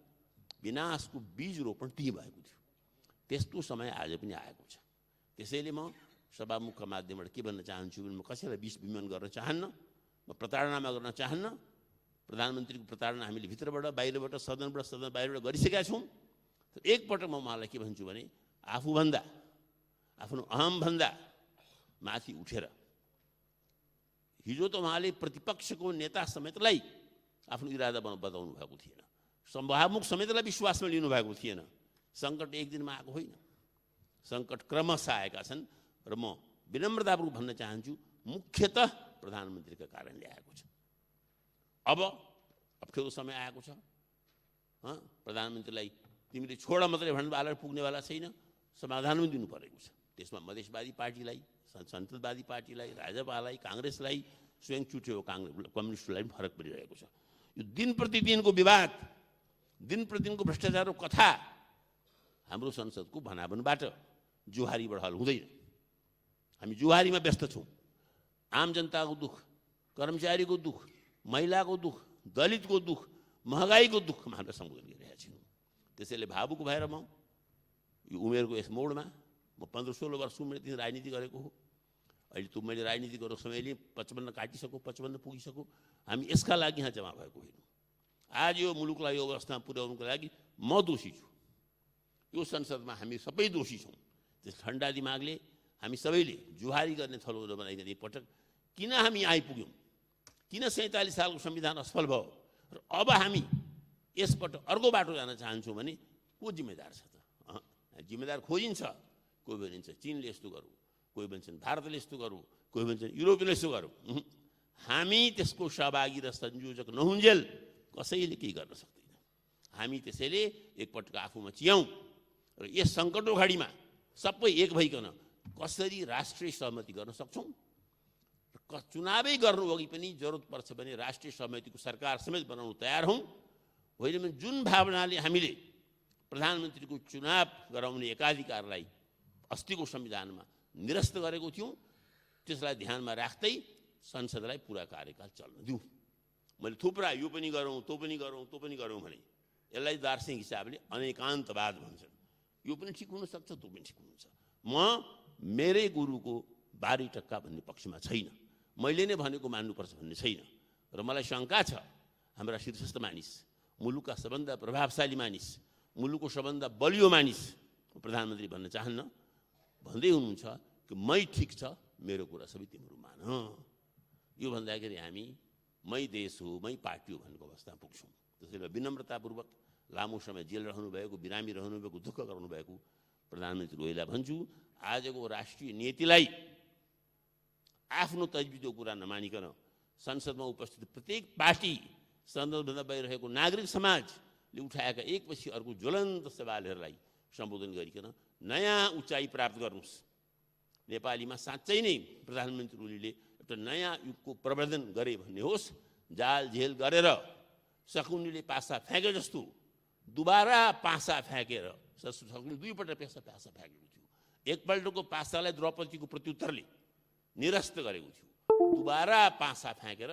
विनाशको बीज रोपण त्यही भएको थियो। त्यस्तो समय आज पनि आएको छ। त्यसैले म सभामुखका माध्यमबाट के भन्न चाहन्छु भने म कसैलाई विष विमान गर्न चाहन्न, म प्रताडनामा गर्न चाहन्न। प्रधानमन्त्रीको प्रताडना हामीले भित्रबाट बाहिरबाट सदनबाट सदन बाहिरबाट गरिसकेका छौँ। एकपटक म उहाँलाई के भन्छु भने आफूभन्दा आफ्नो अहमभन्दा माथि उठेर हिजो त उहाँले प्रतिपक्षको नेता समेतलाई आफ्नो इरादा बताउनु भएको थिएन, सभामुख समेतलाई विश्वासमा लिनुभएको थिएन। सङ्कट एक दिनमा आएको होइन, सङ्कट क्रमशः आएका छन् र म विनम्रतापूर्वक भन्न चाहन्छु मुख्यतः प्रधानमन्त्रीका कारणले आएको छ। अब अप्ठ्यारो समय आएको छ। प्रधानमन्त्रीलाई तिमीले छोड मात्रै भन्नुवाला पुग्नेवाला छैन, समाधान पनि दिनु परेको छ। त्यसमा मधेसवादी पार्टीलाई, सन्तवादी पार्टीलाई, राजपालाई, काङ्ग्रेसलाई, स्वयं चुट्यो कम्युनिस्टलाई पनि फरक परिरहेको छ। यो दिन प्रतिदिनको विवाद, दिन प्रतिदिनको भ्रष्टाचारको कथा हाम्रो संसदको भनाभनबाट जुहारीबाट हल हुँदैन। हामी जुहारीमा व्यस्त छौँ। आम जनताको दुःख, कर्मचारीको दुःख, महिलाको दुःख, दलितको दुःख, महँगाईको दुःखमा हामीले सम्बोधन गरिरहेका छौँ। त्यसैले भावुक भएर म यो उमेरको यस मोडमा म 15-16 वर्ष उमेरदेखि राजनीति गरेको हो। अहिले त मैले राजनीति गरेको समयले 55 काटिसक्यो, 55 पुगिसक्यो। हामी यसका लागि यहाँ जम्मा भएको होइन। आज यो मुलुकलाई यो अवस्थामा पुर्याउनुको लागि म दोषी छु। यो संसदमा हामी सबै दोषी छौँ। त्यस ठन्डा दिमागले हामी सबैले जुहारी गर्ने थलो बनाइदिने एकपटक किन हामी आइपुग्यौँ, किन 47 सालको संविधान असफल भयो र अब हामी यसपटक अर्को बाटो जान चाहन्छौँ भने को जिम्मेदार छ त? जिम्मेदार खोजिन्छ। कोही भनिन्छ चीनले यस्तो गरौँ, कोही भन्छन् भारतले यस्तो गरौँ, कोही भन्छन् युरोपले यस्तो गरौँ। हामी त्यसको सहभागी र संयोजक नहुन्जेल कसैले केही गर्न सक्दैन। हामी त्यसैले एकपटक आफूमा चियाउँ र यस सङ्कटको घडीमा सबै एक भइकन कसरी राष्ट्रिय सहमति गर्न सक्छौँ। चुनावै गर्नु अघि पनि जरुरत पर्छ भने राष्ट्रिय सहमतिको सरकार समेत बनाउन तयार हौँ। होइन भने जुन भावनाले हामीले प्रधानमन्त्रीको चुनाव गराउने एकाधिकारलाई अस्तिको संविधानमा निरस्त गरेको थियौँ, त्यसलाई ध्यानमा राख्दै संसदलाई पुरा कार्यकाल चल्न दिउँ। मैले थुप्रा यो पनि गरौँ, त्यो पनि गरौँ, त्यो पनि गरौँ भने यसलाई दार्शनिक हिसाबले अनेकान्तवाद भन्छन्। यो पनि ठिक हुनसक्छ, त्यो पनि ठिक हुनुहुन्छ। म मेरै गुरुको 12 टक्का भन्ने पक्षमा छैन। मैले नै भनेको मान्नुपर्छ भन्ने छैन र मलाई शङ्का छ हाम्रा शीर्षस्थ मानिस, मुलुकका सबभन्दा प्रभावशाली मानिस, मुलुकको सबभन्दा बलियो मानिस प्रधानमन्त्री भन्न चाहन्न, भन्दै हुनुहुन्छ कि मै ठिक छ, मेरो कुरा सबै तिम्रो मान। यो भन्दाखेरि हामी मै देश हो, मै पार्टी हो भन्ने अवस्थामा पुग्छौँ। त्यसैले विनम्रतापूर्वक लामो समय जेल रहनुभएको, बिरामी रहनुभएको, दुःख गर्नुभएको प्रधानमन्त्री ओइला भन्छु, आजको राष्ट्रिय नीतिलाई आफ्नो तजविजको कुरा नमानिकन संसदमा उपस्थित प्रत्येक पार्टी, संसदभन्दा बाहिर रहेको नागरिक समाजले उठाएका एकपछि अर्को ज्वलन्त सवालहरूलाई सम्बोधन गरिकन नयाँ उचाइ प्राप्त गर्नुहोस्। नेपालीमा साँच्चै नै प्रधानमन्त्री ओलीले एउटा नयाँ युगको प्रवर्धन गरे भन्ने होस्। जाल झेल गरेर शकुनीले पासा फ्याँके जस्तो दुबारा पासा फ्याँकेर, शकुनी 2 पल्ट पासा फ्याँकेको थियो। एकपल्टको पासालाई द्रौपदीको प्रत्युत्तरले निरस्त गरेको थियो, दुबारा पासा फ्याँकेर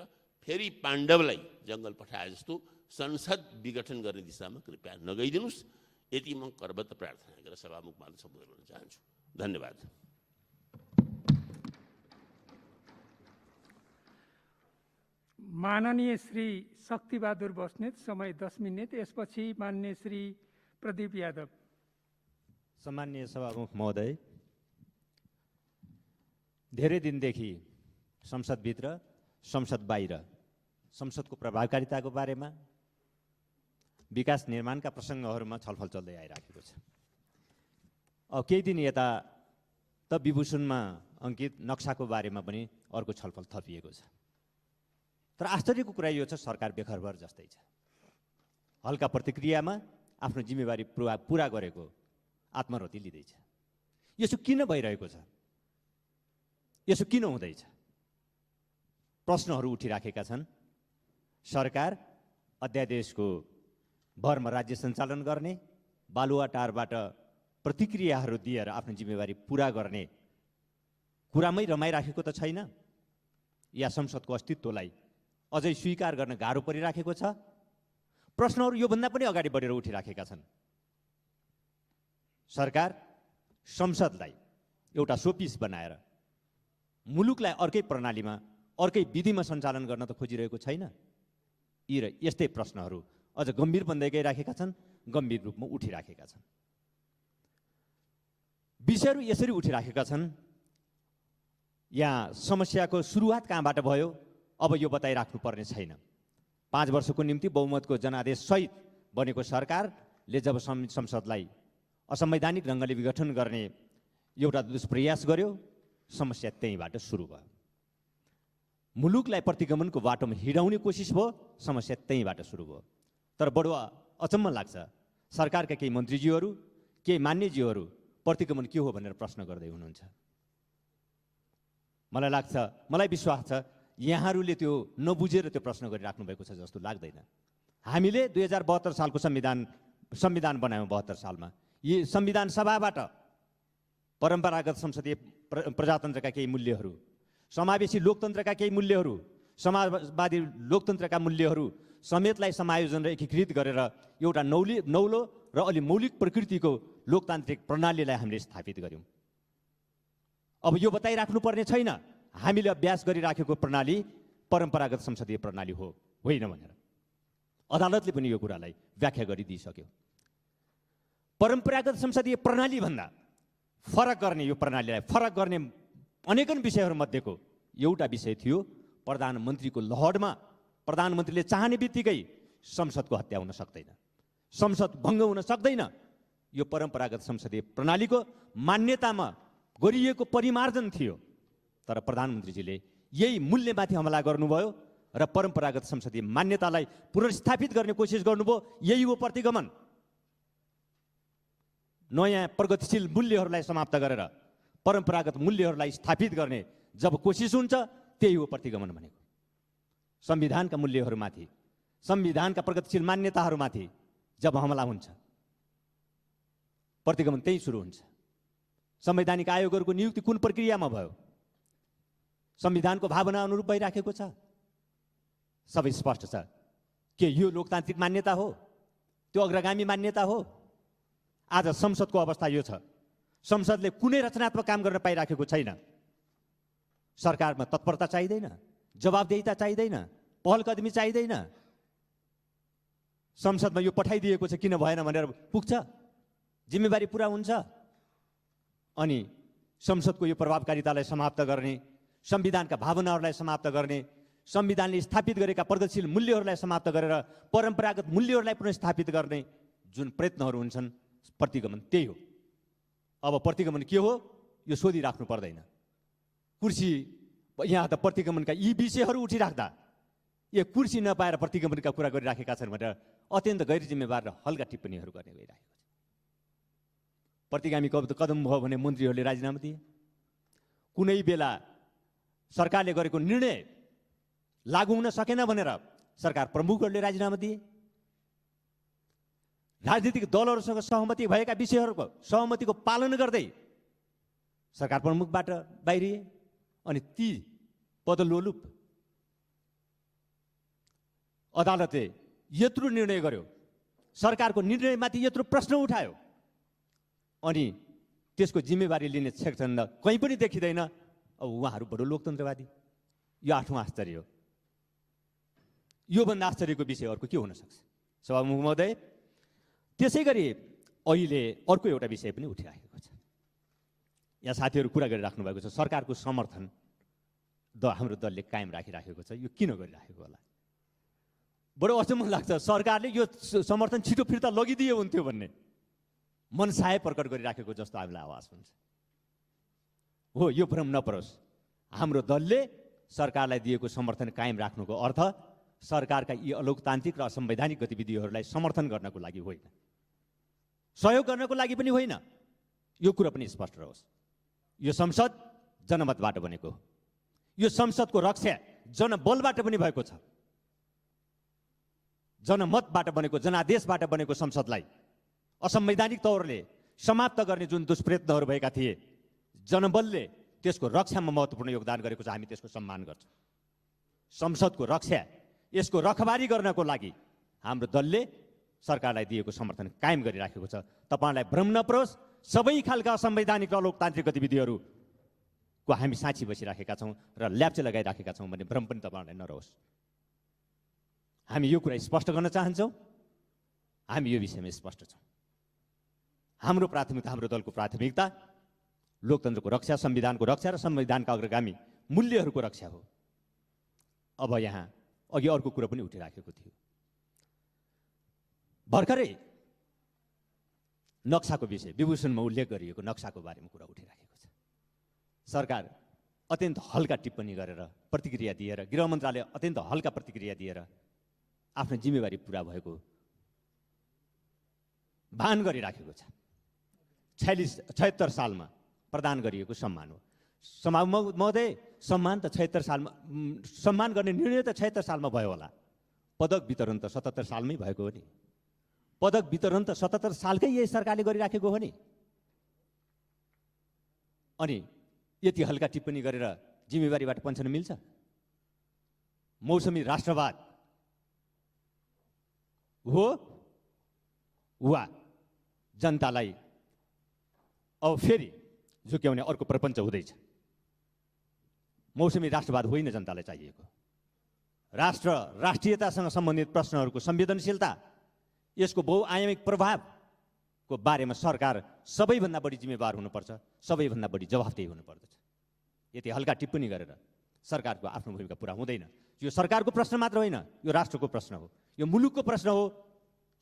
फेरि पाण्डवलाई जङ्गल पठाए जस्तो संसद विघटन गर्ने दिशामा कृपया नगइदिनुहोस्। यति म करबद्ध प्रार्थना गरेर सभामुखमा सम्बोधन गर्न चाहन्छु। धन्यवाद। माननीय श्री शक्तिबहादुर बस्नेत, समय 10 मिनट। यसपछि माननीय श्री प्रदीप यादव। सम्माननीय सभामुख महोदय, धेरै दिनदेखि संसदभित्र, संसद बाहिर संसदको प्रभावकारिताको बारेमा, विकास निर्माणका प्रसङ्गहरूमा छलफल चल्दै आइराखेको छ। अब केही दिन यता त विभूषणमा अङ्कित नक्साको बारेमा पनि अर्को छलफल थपिएको छ। तर आश्चर्यको कुरा यो छ, सरकार बेखरबर जस्तै छ। हल्का प्रतिक्रियामा आफ्नो जिम्मेवारी पुरा गरेको आत्मरति लिँदैछ। यसो किन भइरहेको छ? यसो किन हुँदैछ? प्रश्नहरू उठिराखेका छन्। सरकार अध्यादेशको भरमा राज्य सञ्चालन गर्ने, बालुवाटारबाट प्रतिक्रियाहरू दिएर आफ्नो जिम्मेवारी पुरा गर्ने कुरामै रमाइराखेको त छैन, या संसदको अस्तित्वलाई अझै स्वीकार गर्न गाह्रो परिराखेको छ। प्रश्नहरू योभन्दा पनि अगाडि बढेर उठिराखेका छन्। सरकार संसदलाई एउटा सोपिस बनाएर मुलुकलाई अर्कै प्रणालीमा, अर्कै विधिमा सञ्चालन गर्न त खोजिरहेको छैन। यी र यस्तै प्रश्नहरू अझ गम्भीर बन्दै गइराखेका छन्, गम्भीर रूपमा उठिराखेका छन्। विषयहरू यसरी उठिराखेका छन्। यहाँ समस्याको सुरुवात कहाँबाट भयो, अब यो बताइराख्नु पर्ने छैन। 5 वर्षको निम्ति बहुमतको जनादेश सहित बनेको सरकारले जब संसदलाई असंवैधानिक ढङ्गले विघटन गर्ने एउटा दुष्प्रयास गर्यो, समस्या त्यहीँबाट सुरु भयो। मुलुकलाई प्रतिगमनको बाटोमा हिँडाउने कोसिस भयो, समस्या त्यहीँबाट सुरु भयो। तर बडो अचम्म लाग्छ, सरकारका केही मन्त्रीज्यूहरू, केही मान्यज्यूहरू प्रतिगमन के हो भनेर प्रश्न गर्दै हुनुहुन्छ। मलाई लाग्छ, मलाई विश्वास छ यहाँहरूले त्यो नबुझेर त्यो प्रश्न गरिराख्नु भएको छ जस्तो लाग्दैन। हामीले 2072 सालको संविधान बनायौँ। 72 सालमा यी संविधान सभाबाट परम्परागत संसदीय प्रजातन्त्रका केही मूल्यहरू, समावेशी लोकतन्त्रका केही मूल्यहरू, समाजवादी लोकतन्त्रका मूल्यहरू समेतलाई समायोजन र एकीकृत गरेर एउटा नौलो र अलि मौलिक प्रकृतिको लोकतान्त्रिक प्रणालीलाई हामीले स्थापित गर्यौँ। अब यो बताइराख्नु पर्ने छैन हामीले अभ्यास गरिराखेको प्रणाली परम्परागत संसदीय प्रणाली हो होइन भनेर। अदालतले पनि यो कुरालाई व्याख्या गरिदिइसक्यो। परम्परागत संसदीय प्रणाली भन्दा फरक गर्ने, यो प्रणालीलाई फरक गर्ने अनेकन विषयहरूमध्येको एउटा विषय थियो प्रधानमन्त्रीको लहरमा प्रधानमन्त्रीले चाहने बित्तिकै संसदको हत्या हुन सक्दैन, संसद भङ्ग हुन सक्दैन। यो परम्परागत संसदीय प्रणालीको मान्यतामा गरिएको परिमार्जन थियो। तर प्रधानमन्त्रीजीले यही मूल्यमाथि हमला गर्नुभयो र परम्परागत संसदीय मान्यतालाई पुनर्स्थापित गर्ने कोसिस गर्नुभयो। यही हो प्रतिगमन। नयाँ प्रगतिशील मूल्यहरूलाई समाप्त गरेर परम्परागत मूल्यहरूलाई स्थापित गर्ने जब कोसिस हुन्छ, त्यही हो प्रतिगमन भनेको। संविधानका मूल्यहरूमाथि, संविधानका प्रगतिशील मान्यताहरूमाथि जब हमला हुन्छ, प्रतिगमन त्यही सुरु हुन्छ। संवैधानिक आयोगहरूको नियुक्ति कुन प्रक्रियामा भयो? संविधानको भावना अनुरूप भइराखेको छ? सबै स्पष्ट छ। के यो लोकतान्त्रिक मान्यता हो? त्यो अग्रगामी मान्यता हो? आज संसदको अवस्था यो छ, संसदले कुनै रचनात्मक काम गर्न पाइराखेको छैन। सरकारमा तत्परता चाहिँदैन, जवाबदेहिता चाहिँदैन, पहल कदमी चाहिँदैन। संसदमा यो पठाइदिएको छ किन भएन भनेर पुग्छ, जिम्मेवारी पुरा हुन्छ। अनि संसदको यो प्रभावकारितालाई समाप्त गर्ने, संविधानका भावनाहरूलाई समाप्त गर्ने, संविधानले स्थापित गरेका प्रगतिशील मूल्यहरूलाई समाप्त गरेर परम्परागत मूल्यहरूलाई पुनर्स्थापित गर्ने जुन प्रयत्नहरू हुन्छन्, प्रतिगमन त्यही हो। अब प्रतिगमन के हो यो सोधिराख्नु पर्दैन। कुर्सी यहाँ त प्रतिगमनका यी विषयहरू उठिराख्दा यो कुर्सी नपाएर प्रतिगमनका कुरा गरिराखेका छन् भनेर अत्यन्त गैर जिम्मेवार र हल्का टिप्पणीहरू गर्ने गइरहेको छ। प्रतिगामी कदम भयो भने मन्त्रीहरूले राजीनामा दिए। कुनै बेला सरकारले गरेको निर्णय लागू हुन सकेन भनेर सरकार प्रमुखहरूले राजीनामा दिए। राजनीतिक दलहरूसँग सहमति भएका विषयहरूको सहमतिको पालन गर्दै सरकार प्रमुखबाट बाहिरिए। अनि ती पदलोलुप अदालतले यत्रो निर्णय गर्यो, सरकारको निर्णयमाथि यत्रो प्रश्न उठायो, अनि त्यसको जिम्मेवारी लिने सेक्सन कहीँ पनि देखिँदैन। अब उहाँहरू बडो लोकतन्त्रवादी। यो 8औं आश्चर्य हो। योभन्दा आश्चर्यको विषय अर्को के हुन सक्छ? सभामुख महोदय, त्यसै गरी अहिले अर्को एउटा विषय पनि उठिराखेको छ। यहाँ साथीहरू कुरा गरिराख्नु भएको छ, सरकारको समर्थन हाम्रो दलले कायम राखिराखेको छ। यो किन गरिराखेको होला? बडो अचम्म लाग्छ। सरकारले यो समर्थन छिटो फिर्ता लगिदियो हुन्थ्यो भन्ने मनसाय प्रकट गरिराखेको जस्तो हामीलाई आवाज हुन्छ। हो, यो भ्रम नपरोस्। हाम्रो दलले सरकारलाई दिएको समर्थन कायम राख्नुको अर्थ सरकारका यी अलोकतान्त्रिक र असंवैधानिक गतिविधिहरूलाई समर्थन गर्नको लागि होइन, सहयोग गर्नको लागि पनि होइन। यो कुरा पनि स्पष्ट रहोस्। यो संसद जनमतबाट बनेको हो। यो संसदको रक्षा जनबलबाट पनि भएको छ। जनमतबाट बनेको, जनादेशबाट बनेको संसदलाई असंवैधानिक तौरले समाप्त गर्ने जुन दुष्प्रयत्नहरू भएका थिए, जनबलले त्यसको रक्षामा महत्त्वपूर्ण योगदान गरेको छ। हामी त्यसको सम्मान गर्छौँ। संसदको रक्षा, यसको रखबारी गर्नको लागि हाम्रो दलले सरकारलाई दिएको समर्थन कायम गरिराखेको छ। तपाईँलाई भ्रम नपरोस्, सबै खालका असंवैधानिक र लोकतान्त्रिक गतिविधिहरूको हामी साक्षी बसिराखेका छौँ र ल्याप्चे लगाइराखेका छौँ भन्ने भ्रम पनि तपाईँहरूलाई नरहोस्। हामी यो कुरा स्पष्ट गर्न चाहन्छौँ। हामी यो विषयमा स्पष्ट छौँ। हाम्रो प्राथमिकता, हाम्रो दलको प्राथमिकता लोकतन्त्रको रक्षा, संविधानको रक्षा र संविधानका अग्रगामी मूल्यहरूको रक्षा हो। अब यहाँ अघि अर्को कुरा पनि उठिराखेको थियो। भर्खरै नक्साको विषय, विभूषणमा उल्लेख गरिएको नक्साको बारेमा कुरा उठिराखेको छ। सरकार अत्यन्त हल्का टिप्पणी गरेर, प्रतिक्रिया दिएर, गृह मन्त्रालय अत्यन्त हल्का प्रतिक्रिया दिएर आफ्नो जिम्मेवारी पुरा भएको भान गरिराखेको छ। 76 सालमा प्रदान गरिएको सम्मान हो। महोदय, सम्मान त 76 सालमा, सम्मान गर्ने निर्णय त 76 सालमा भयो होला। पदक वितरण त 77 सालमै भएको हो नि। पदक वितरण त 77 सालकै यही सरकारले गरिराखेको हो नि। अनि यति हल्का टिप्पणी गरेर जिम्मेवारीबाट पन्छन मिल्छ? मौसमी राष्ट्रवाद हो वा जनतालाई अब फेरि झुक्याउने अर्को प्रपञ्च हुँदैछ? मौसमी राष्ट्रवाद होइन जनतालाई चाहिएको। राष्ट्र, राष्ट्रियतासँग सम्बन्धित प्रश्नहरूको संवेदनशीलता, यसको बहुआयामिक प्रभावको बारेमा सरकार सबैभन्दा बढी जिम्मेवार हुनुपर्छ, सबैभन्दा बढी जवाफदेही हुनुपर्दछ। यति हल्का टिप्पणी गरेर सरकारको आफ्नो भूमिका पुरा हुँदैन। यो सरकारको प्रश्न मात्र होइन, यो राष्ट्रको प्रश्न हो, यो मुलुकको प्रश्न हो,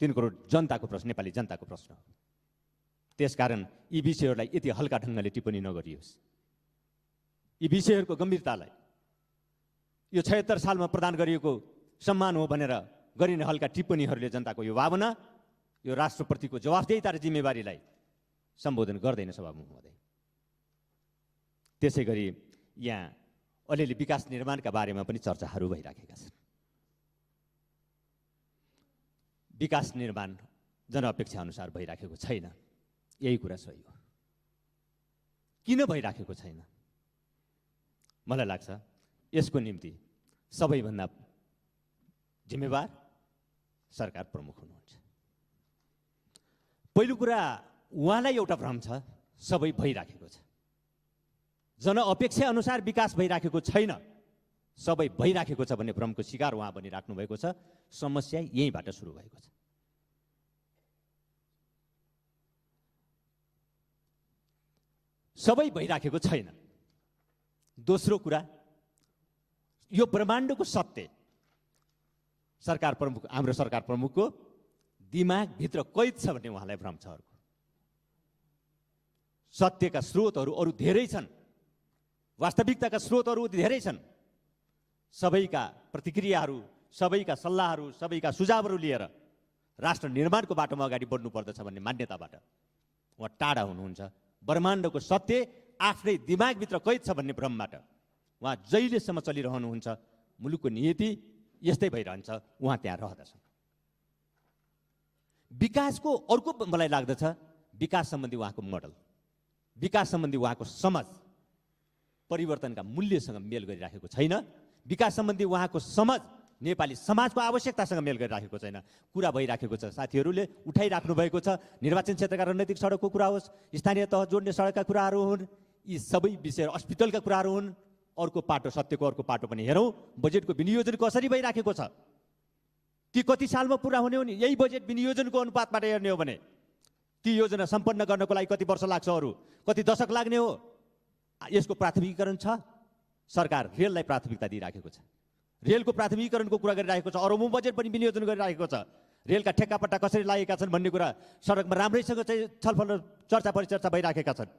3 करोड जनताको प्रश्न, नेपाली जनताको प्रश्न हो। त्यसकारण यी विषयहरूलाई यति हल्का ढङ्गले टिप्पणी नगरियोस्। यी विषयहरूको गम्भीरतालाई, यो 76 सालमा प्रदान गरिएको सम्मान हो भनेर गरिने हल्का टिप्पणीहरूले जनताको यो भावना, यो राष्ट्रप्रतिको जवाफदेहिता र जिम्मेवारीलाई सम्बोधन गर्दैन सभामुख महोदय। त्यसै गरी यहाँ अलिअलि विकास निर्माणका बारेमा पनि चर्चाहरू भइराखेका छन्। विकास निर्माण जनअपेक्षा अनुसार भइराखेको छैन, यही कुरा सही हो। किन भइराखेको छैन? मलाई लाग्छ यसको निम्ति सबैभन्दा जिम्मेवार सरकार प्रमुख हुनुहुन्छ। पहिलो कुरा, उहाँलाई एउटा भ्रम छ सबै भइराखेको छ। जनअपेक्षा अनुसार विकास भइराखेको छैन, सबै भइराखेको छ भन्ने भ्रमको शिकार उहाँ बनिराख्नु भएको छ। समस्या यहीँबाट सुरु भएको छ। सबै भइराखेको छैन। दोस्रो कुरा, यो ब्रह्माण्डको सत्य सरकार प्रमुख, हाम्रो सरकार प्रमुखको दिमागभित्र कैद छ भन्ने उहाँलाई भ्रम छ। अर्को, सत्यका स्रोतहरू अरू धेरै छन्, वास्तविकताका स्रोतहरू धेरै छन्। सबैका प्रतिक्रियाहरू, सबैका सल्लाहहरू, सबैका सुझावहरू लिएर राष्ट्र निर्माणको बाटोमा अगाडि बढ्नुपर्दछ भन्ने मान्यताबाट उहाँ टाढा हुनुहुन्छ। ब्रह्माण्डको सत्य आफ्नै दिमागभित्र कैद छ भन्ने भ्रमबाट उहाँ जहिलेसम्म चलिरहनुहुन्छ, मुलुकको नियति यस्तै भइरहन्छ, उहाँ त्यहाँ रहँदछ। विकासको अर्को मलाई लाग्दछ, विकास सम्बन्धी उहाँको मोडल, विकास सम्बन्धी उहाँको समझ परिवर्तनका मूल्यसँग मेल गरिराखेको छैन। विकास सम्बन्धी उहाँको समझ नेपाली समाजको आवश्यकतासँग मेल गरिराखेको छैन। कुरा भइराखेको छ, साथीहरूले उठाइराख्नु भएको छ, निर्वाचन क्षेत्रका रणनीतिक सडकको कुरा होस्, स्थानीय तह जोड्ने सडकका कुराहरू हुन्, यी सबै विषय, हस्पिटलका कुराहरू हुन्। अर्को पाटो, सत्यको अर्को पाटो पनि हेरौँ, बजेटको विनियोजन कसरी भइराखेको छ, ती कति सालमा पुरा हुने हो नि? यही बजेट विनियोजनको अनुपातबाट हेर्ने हो भने ती योजना सम्पन्न गर्नको लागि कति वर्ष लाग्छ, अरू कति दशक लाग्ने हो? यसको प्राथमिकीकरण छ। सरकार रेललाई प्राथमिकता दिइराखेको छ, रेलको प्राथमिकीकरणको कुरा गरिरहेको छ, अरबौँ बजेट पनि विनियोजन गरिरहेको छ। रेलका ठेक्कापट्टा कसरी लागेका छन् भन्ने कुरा सडकमा राम्रैसँग चाहिँ छलफल र चर्चा परिचर्चा भइराखेका छन्।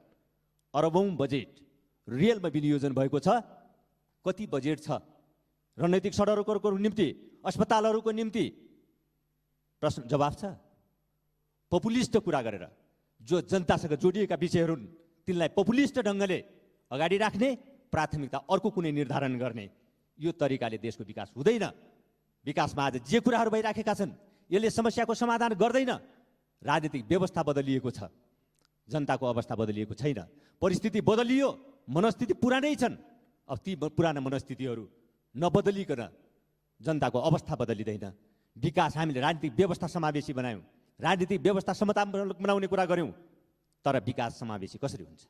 अरबौँ बजेट रेलमा विनियोजन भएको छ। कति बजेट छ रणनीतिक सडकहरूको निम्ति, अस्पतालहरूको निम्ति? प्रश्न जवाफ छ। पपुलिस्ट कुरा गरेर जो जनतासँग जोडिएका विषयहरू तिनलाई पपुलिस्ट ढङ्गले अगाडि राख्ने, प्राथमिकता अर्को कुनै निर्धारण गर्ने, यो तरिकाले देशको विकास हुँदैन। विकासमा आज जे कुराहरू भइराखेका छन् यसले समस्याको समाधान गर्दैन। राजनीतिक व्यवस्था बदलिएको छ, जनताको अवस्था बदलिएको छैन। परिस्थिति बदलियो, मनस्थिति पुरानै छन्। अब ती पुराना मनस्थितिहरू नबदलिकन जनताको अवस्था बदलिँदैन। विकास हामीले राजनीतिक व्यवस्था समावेशी बनायौँ, राजनीतिक व्यवस्था समतामूलक बनाउने कुरा गऱ्यौँ, तर विकास समावेशी कसरी हुन्छ?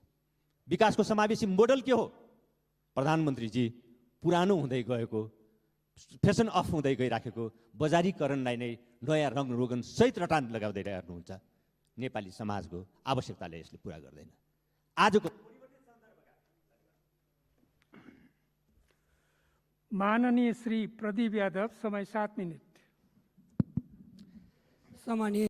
विकासको समावेशी मोडल के हो? प्रधानमन्त्रीजी पुरानो हुँदै गएको, फेसन अफ हुँदै गइराखेको बजारीकरणलाई नै नयाँ रङ रोगन सहित रटान लगाउँदै रहनुहुन्छ। नेपाली समाजको आवश्यकताले यसले पुरा गर्दैन। आजको माननीय श्री प्रदीप यादव, समय 7 मिनट। सम्मानीय